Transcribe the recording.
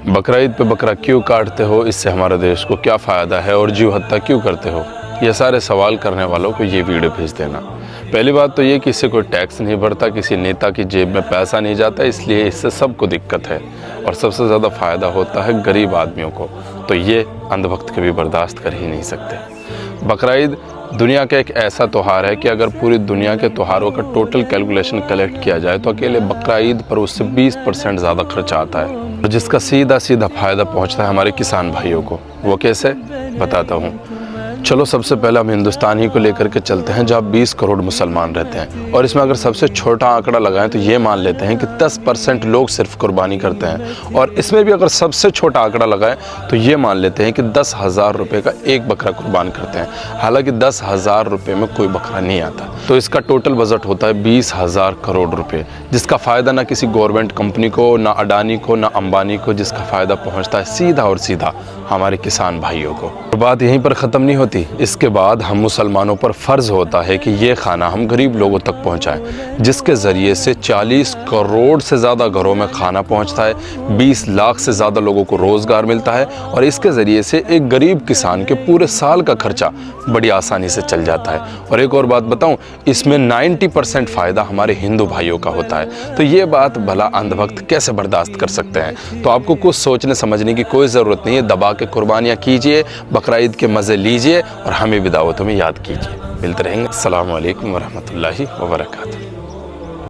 बकरा ईद पे बकरा क्यों काटते हो, इससे हमारे देश को क्या फ़ायदा है और जीव हत्या क्यों करते हो, ये सारे सवाल करने वालों को ये वीडियो भेज देना। पहली बात तो ये कि इससे कोई टैक्स नहीं भरता, किसी नेता की जेब में पैसा नहीं जाता, इसलिए इससे सबको दिक्कत है और सबसे ज़्यादा फ़ायदा होता है गरीब आदमियों को। तो ये अंधभक्त कभी बर्दाश्त कर ही नहीं सकते। बकरा ईद दुनिया का एक ऐसा त्यौहार है कि अगर पूरी दुनिया के त्योहारों का टोटल कैलकुलेशन कलेक्ट किया जाए तो अकेले बकरा ईद पर उससे 20% ज़्यादा खर्चा आता है, और जिसका सीधा सीधा फ़ायदा पहुंचता है हमारे किसान भाइयों को। वो कैसे, बताता हूँ। चलो सबसे पहले हम हिंदुस्तान ही को लेकर के चलते हैं, जहाँ 20 करोड़ मुसलमान रहते हैं, और इसमें अगर सबसे छोटा आंकड़ा लगाएं तो ये मान लेते हैं कि 10% लोग सिर्फ कुर्बानी करते हैं, और इसमें भी अगर सबसे छोटा आंकड़ा लगाएं तो ये मान लेते हैं कि 10,000 रुपये का एक बकरा कुर्बान करते हैं। हालांकि 10,000 रुपये में कोई बकरा नहीं आता, तो इसका टोटल बजट होता है 20,000 करोड़ रुपये, जिसका फ़ायदा ना किसी गवर्नमेंट कंपनी को, ना अडानी को, ना अंबानी को, जिसका फ़ायदा पहुँचता है सीधा और सीधा हमारे किसान भाइयों को। और बात यहीं पर ख़त्म नहीं होती। इसके बाद हम मुसलमानों पर फ़र्ज़ होता है कि ये खाना हम गरीब लोगों तक पहुंचाएं, जिसके ज़रिए से 40 करोड़ से ज़्यादा घरों में खाना पहुंचता है, 20 लाख से ज़्यादा लोगों को रोज़गार मिलता है, और इसके ज़रिए से एक गरीब किसान के पूरे साल का खर्चा बड़ी आसानी से चल जाता है। और एक और बात बताऊं, इसमें 90% फ़ायदा हमारे हिंदू भाइयों का होता है। तो ये बात भला अंधभक्त कैसे बर्दाश्त कर सकते हैं? तो आपको कुछ सोचने समझने की कोई ज़रूरत नहीं है। दबा के कुर्बानियाँ कीजिए, बकरा ईद के मज़े लीजिए और हमें भी दावतों में याद कीजिए। मिलते रहेंगे। अस्सलामु अलैकुम वरहमतुल्लाहि वबरकातुहू।